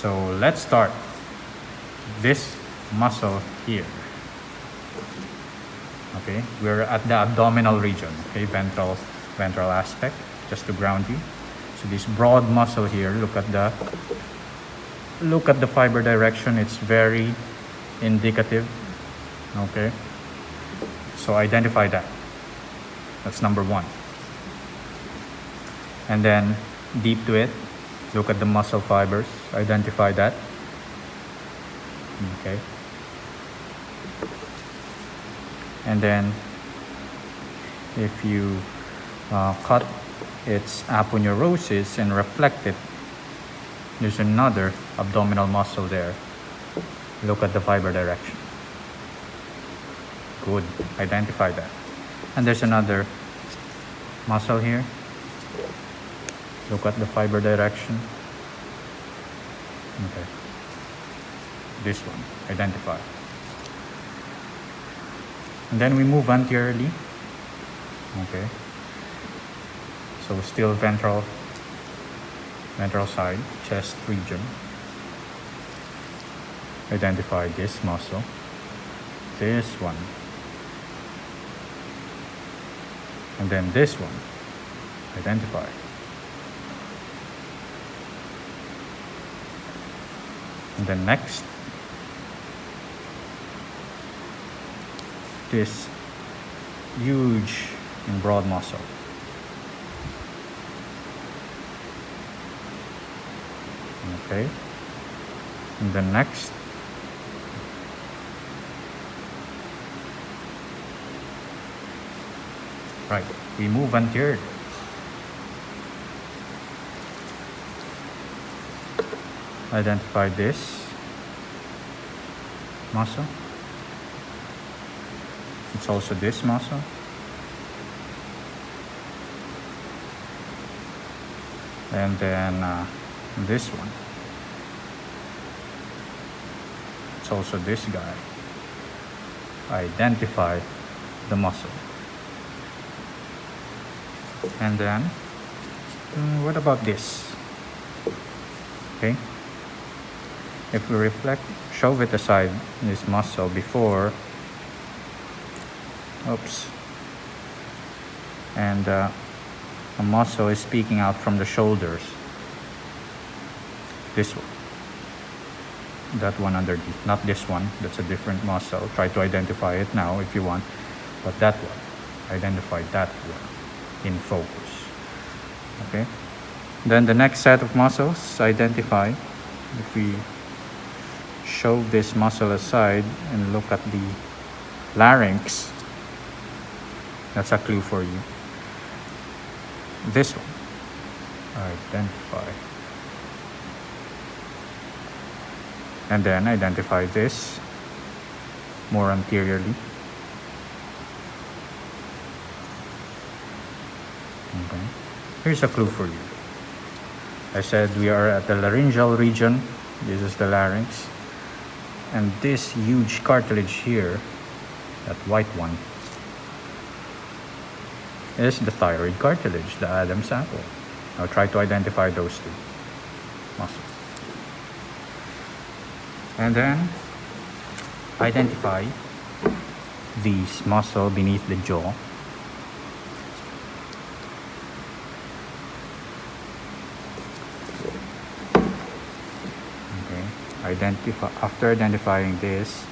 So let's start this muscle here. Okay, we're at the abdominal region, okay, ventral aspect, just to ground you. So this broad muscle here, look at the fiber direction. It's very indicative. Okay, so identify that. That's number one. And then deep to it, look at the muscle fibers, identify that. Okay, and then if you cut its aponeurosis and reflect it, there's another abdominal muscle there. Look at the fiber direction. Good, identify that. And there's another muscle here. Look at the fiber direction. Okay, this one, identify. And then we move anteriorly. Okay, so still ventral side, chest region. Identify this muscle, this one, and then this one, identify. And then next, this huge and broad muscle. Okay, and then next, right, we move anterior. Identify this muscle. It's also this muscle. And then this one. It's also this guy. Identify the muscle. And then what about this? Okay, if we reflect, shove it aside, this muscle before, oops, and a muscle is peeking out from the shoulders. This one, that one underneath, not this one. That's a different muscle. Try to identify it now if you want, but that one, identify that one in focus. Okay, then the next set of muscles, identify. If we shove this muscle aside and look at the larynx, that's a clue for you. This one, identify. And then identify this more anteriorly. Okay. Here's a clue for you. I said we are at the laryngeal region. This is the larynx. And this huge cartilage here, that white one, is the thyroid cartilage, the Adam's apple. Now try to identify those two muscles. And then identify these muscle beneath the jaw. Okay, after identifying this,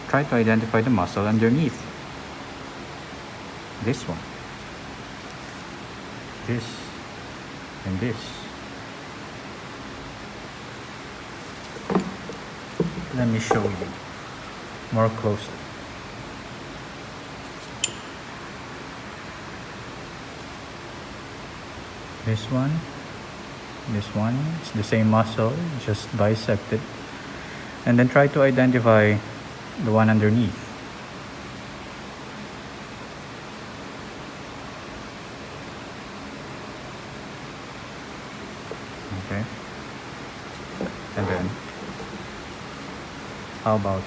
try to identify the muscle underneath. This one, this, and this. Let me show you more closely. This one, it's the same muscle, just bisected. And then try to identify the one underneath. Okay. And then, how about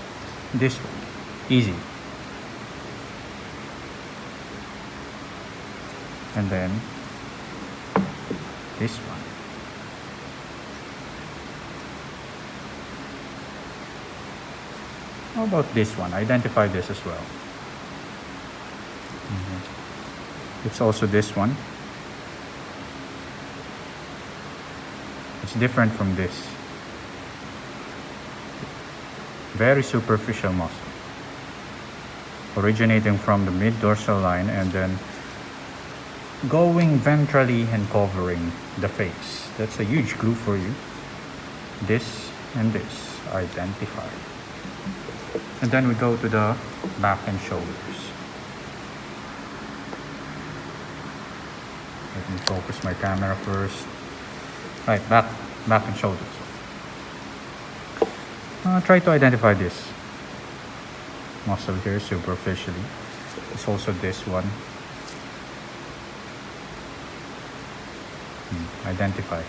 this one? Easy. And then this one. How about this one? Identify this as well. It's also this one. It's different from this. Very superficial muscle, originating from the mid-dorsal line and then going ventrally and covering the face. That's a huge clue for you. This and this, identified. And then we go to the back and shoulders. Let me focus my camera first. Right, back and shoulders. Try to identify this muscle here superficially. It's also this one. Identify.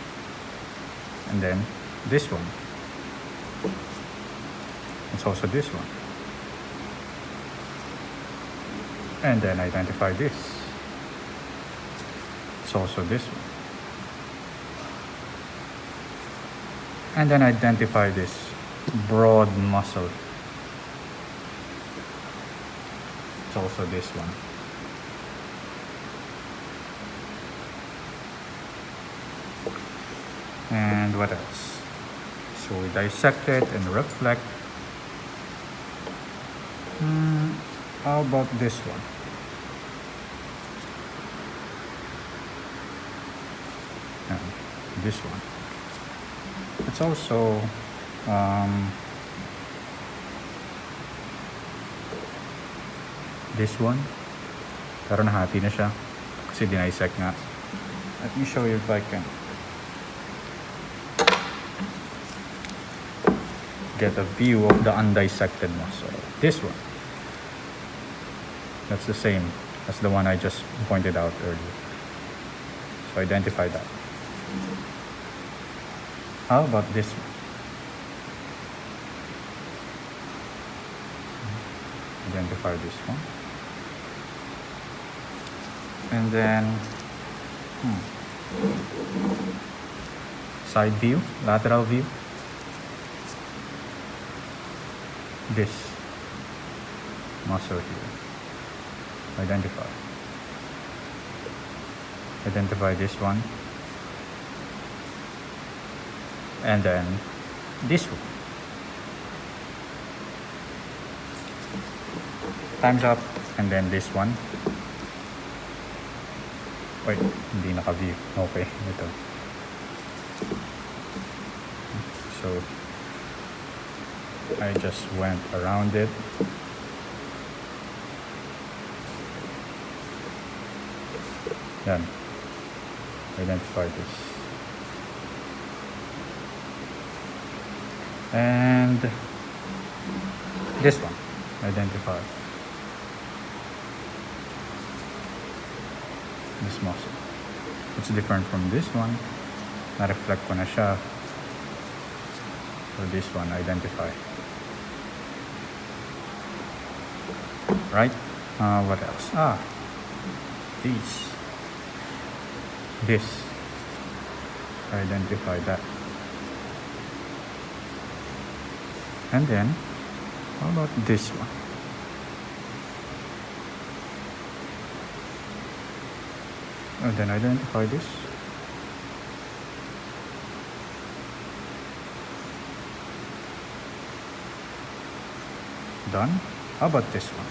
And then this one. It's also this one. And then identify this. It's also this one. And then identify this broad muscle. It's also this one. And what else? So we dissect it and reflect. How about this one? And this one. It's also this one. Pero nahati na siya kasi dinisect nga. Let me show you if I can get a view of the undissected muscle. This one. That's the same as the one I just pointed out earlier. So identify that. How about this one? Identify this one. And then side view, lateral view. This muscle here. Identify. Identify this one. And then this one. Time's up. And then this one. Wait, hindi naka-view. Okay, ito. So I just went around it. Then identify this. And this one, identify this muscle. It's different from this one. Na-reflect ko na siya. So this one, identify. Right? What else? These. This. Identify that. And then, how about this one? And then identify this. Done. How about this one?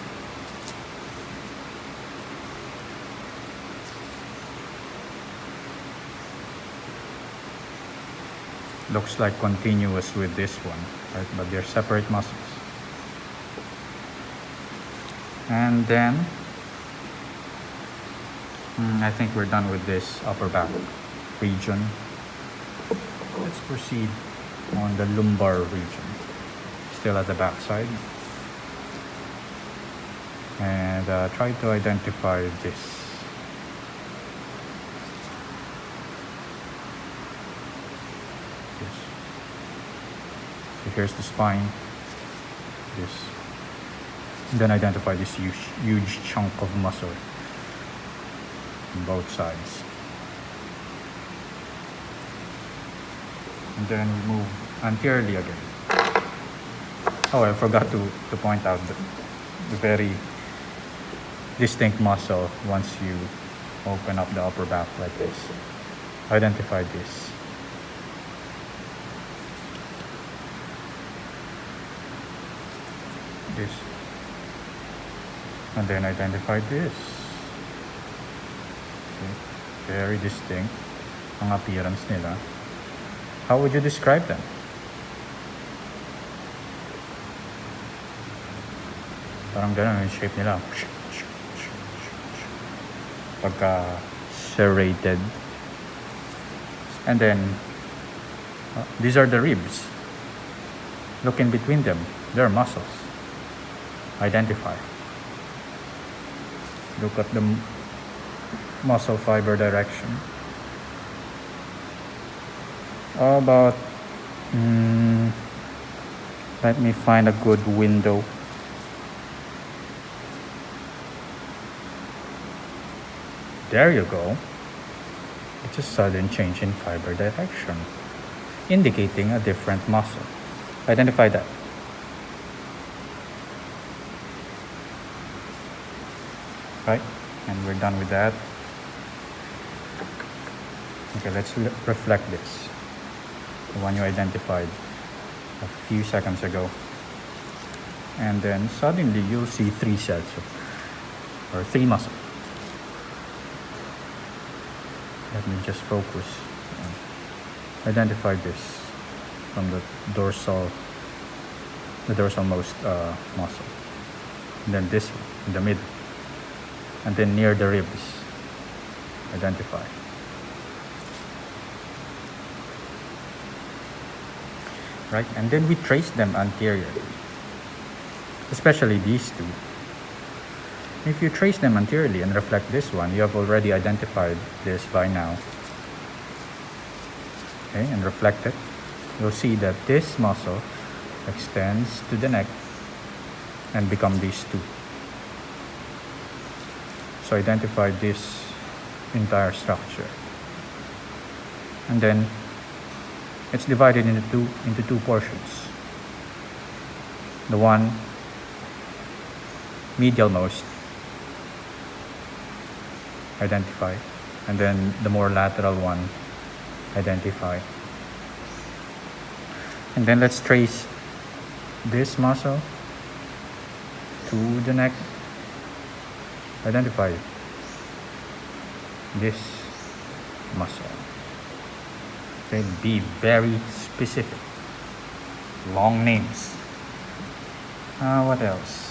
Looks like continuous with this one, right? But they're separate muscles. And then I think we're done with this upper back region. Let's proceed on the lumbar region. Still at the back side. And try to identify this. So here's the spine. This. And then identify this huge chunk of muscle on both sides. And then we move anteriorly again. Oh, I forgot to point out the very distinct muscle once you open up the upper back like this. Identify this. This. And then identify this. Okay. Very distinct ang appearance nila. How would you describe them? Parang ganun yung shape nila. Pagka serrated. And then, these are the ribs. Look in between them. There are muscles. Identify. Look at the muscle fiber direction. How about, let me find a good window. There you go. It's a sudden change in fiber direction, indicating a different muscle. Identify that. Right? And we're done with that. Okay, let's reflect this. The one you identified a few seconds ago. And then suddenly you'll see 3 sets or 3 muscles. Let me just focus. Identify this from the dorsalmost muscle. And then this one in the middle. And then near the ribs. Identify. Right? And then we trace them anteriorly. Especially these two. If you trace them anteriorly and reflect this one, you have already identified this by now. Okay, and reflect it. You'll see that this muscle extends to the neck and become these two. So identify this entire structure. And then it's divided into two portions. The one medialmost, identify, and then the more lateral one, identify. And then let's trace this muscle to the neck. Identify this muscle. Okay, be very specific. Long names. What else?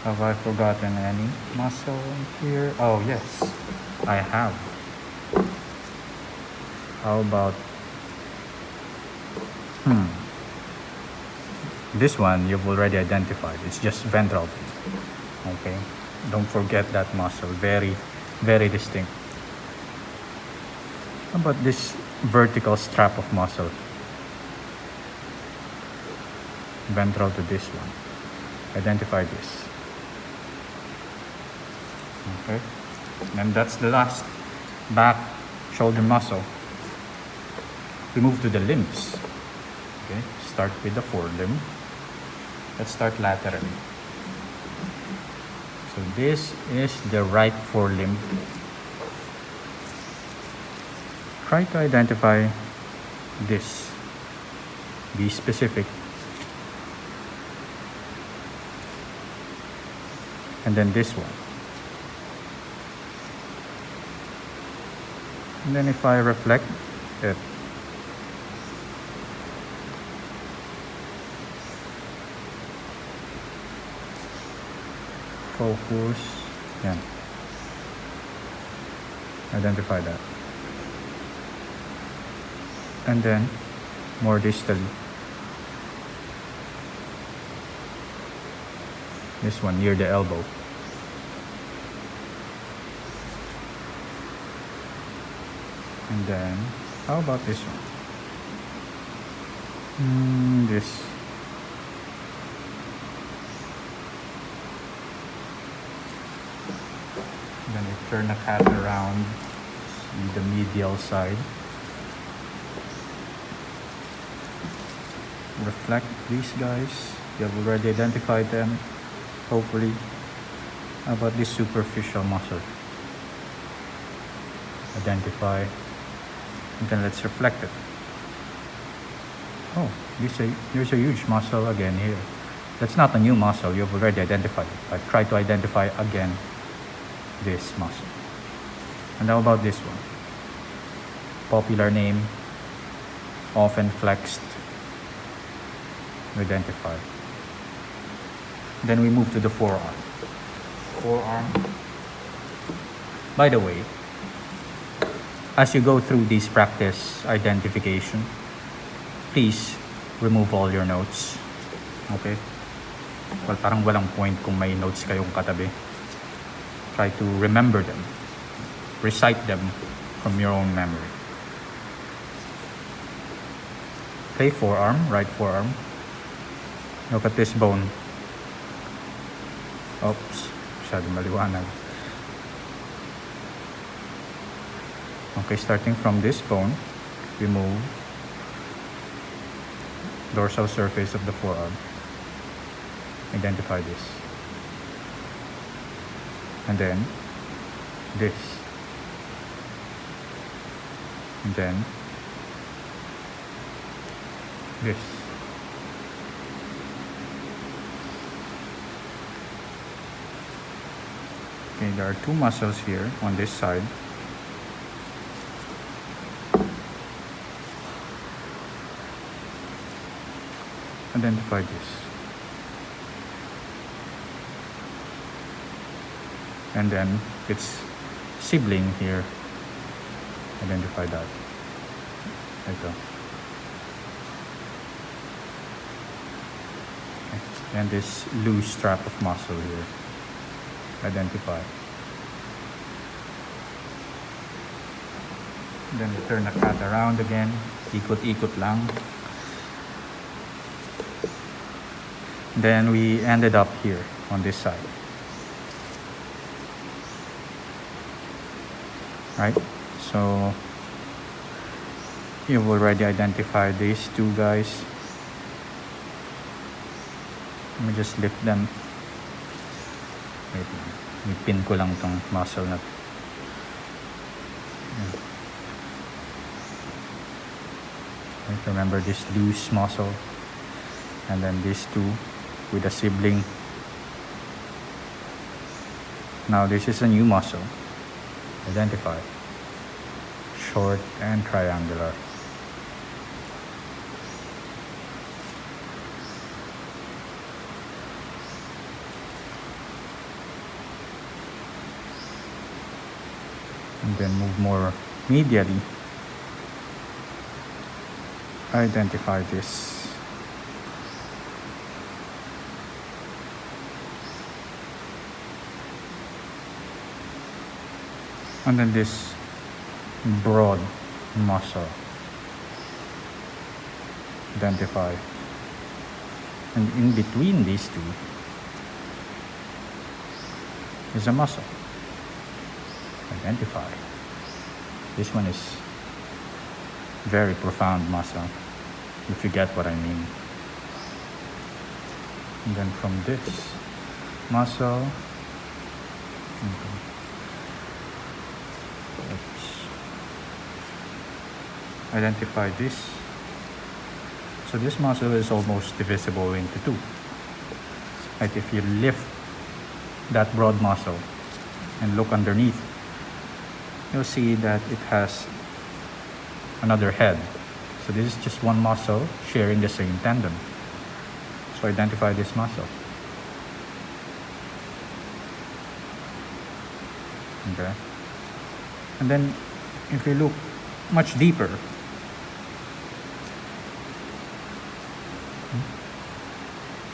Have I forgotten any muscle here? Oh yes, I have. How about this one you've already identified. It's just ventral. Okay, don't forget that muscle. Very, very distinct. How about this vertical strap of muscle? Ventral to this one. Identify this. Okay, and that's the last back shoulder muscle. We move to the limbs. Okay, start with the forelimb. Let's start laterally. So this is the right forelimb. Try to identify this. Be specific. And then this one. And then if I reflect it, focus, yeah. Identify that. And then more distally. This one near the elbow. And then, how about this one? This. Then we turn the cat around, see the medial side. Reflect these guys. You have already identified them, hopefully. How about this superficial muscle? Identify, and then let's reflect it. Oh, there's a huge muscle again here. That's not a new muscle, you've already identified it. But try to identify again this muscle. And how about this one? Popular name, often flexed. Identify. Then we move to the forearm. Forearm. By the way, as you go through this practice identification, please remove all your notes. Okay? Well, parang walang point kung may notes kayong katabi. Try to remember them. Recite them from your own memory. Okay, forearm, right forearm. Look at this bone. Oops, masyadong maliwanag. Okay, starting from this bone, we move dorsal surface of the forearm. Identify this. And then this. And then this. Okay, there are two muscles here on this side. Identify this. And then its sibling here. Identify that. Ito. Okay. And this loose strap of muscle here. Identify. Then we turn the cat around again. Ikot-ikot lang. Then we ended up here on this side. Right? So you've already identified these two guys. Let me just lift them. Wait lang. Ipin ko lang tong muscle na to. Right, remember this loose muscle. And then these two with a sibling. Now this is a new muscle. Identify. Short and triangular. And then move more medially. Identify this. And then this broad muscle. Identify. And in between these two is a muscle. Identify. This one is very profound muscle, if you get what I mean. And then from this muscle, identify this. So this muscle is almost divisible into two. Like if you lift that broad muscle and look underneath, you'll see that it has another head. So this is just one muscle sharing the same tendon. So identify this muscle. Okay. And then if you look much deeper,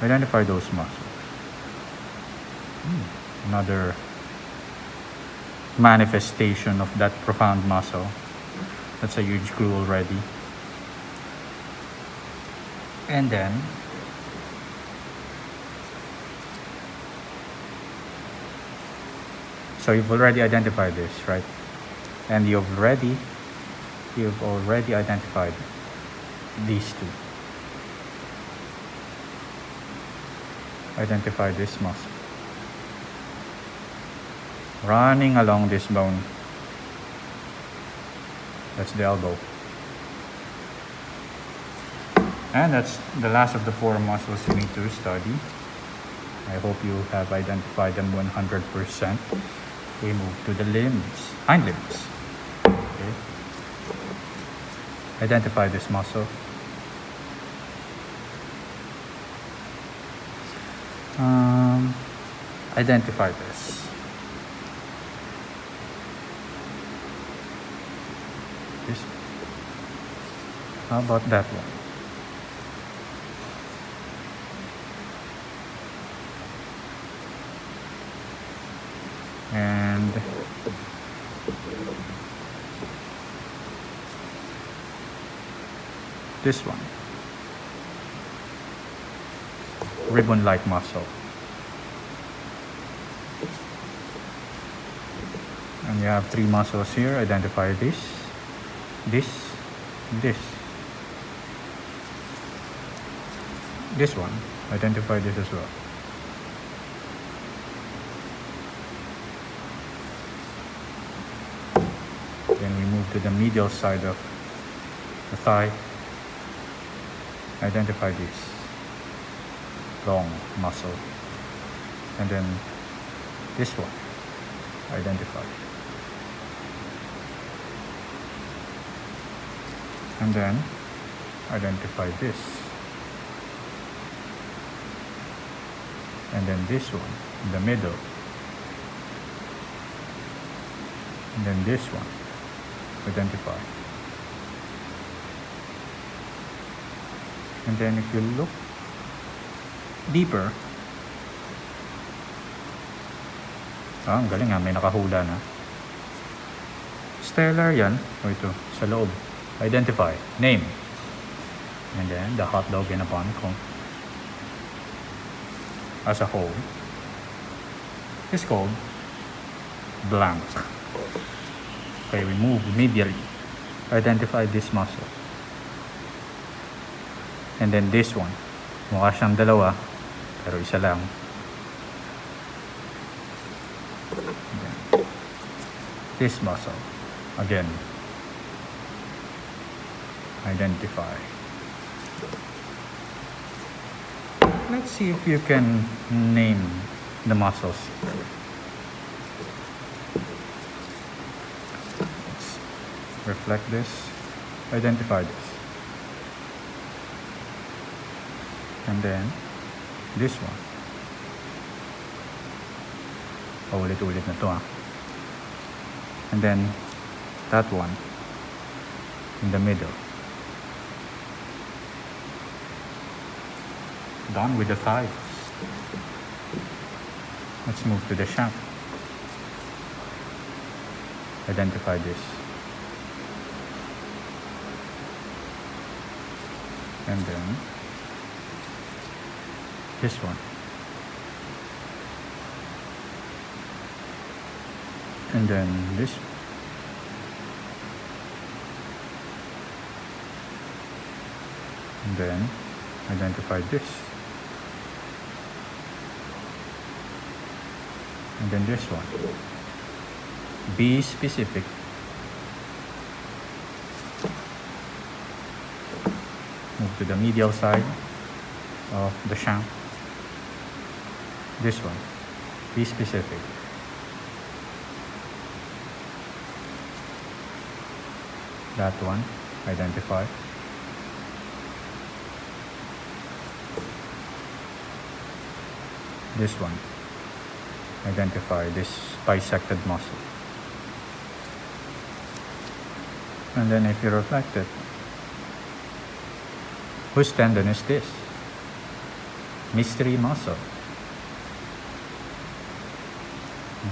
identify those muscles. Another manifestation of that profound muscle. That's a huge glue already. And then so you've already identified this, right? And you've already identified these two. Identify this muscle. Running along this bone. That's the elbow. And that's the last of the 4 muscles you need to study. I hope you have identified them 100%. We move to the limbs, hind limbs. Okay. Identify this muscle. Identify this. This. How about that one? And this one, ribbon-like muscle. And you have 3 muscles here. Identify this, this, this. This one, identify this as well. Then we move to the medial side of the thigh. Identify this long muscle. And then this one, identify. And then identify this. And then this one in the middle. And then this one, identify. And then if you look deeper, ang galing nga, may nakahula na. Stellar yan. O ito, sa loob. Identify. Name. And then the hot dog in a bun as a whole is called blank. Okay, we move medially. Identify this muscle. And then this one. Mukha siyang dalawa, pero isa lang. This muscle. Again. Identify. Let's see if you can name the muscles. Let's reflect this. Identify this. And then this one. Paulit-ulit na to, And then that one in the middle. Done with the thighs. Let's move to the shank. Identify this. And then this one. And then this one. And then identify this. And then this one. Be specific. Move to the medial side of the shank. This one. Be specific. That one. Identify. This one. Identify this bisected muscle. And then if you reflect it, whose tendon is this? Mystery muscle.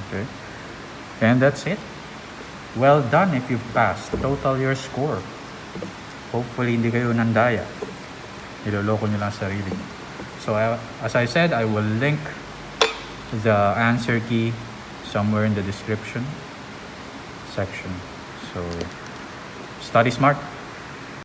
Okay. And that's it. Well done if you passed. Total your score. Hopefully hindi kayo nandaya. Niloloko nyo lang sarili. So as I said, I will link the answer key somewhere in the description section. So study smart.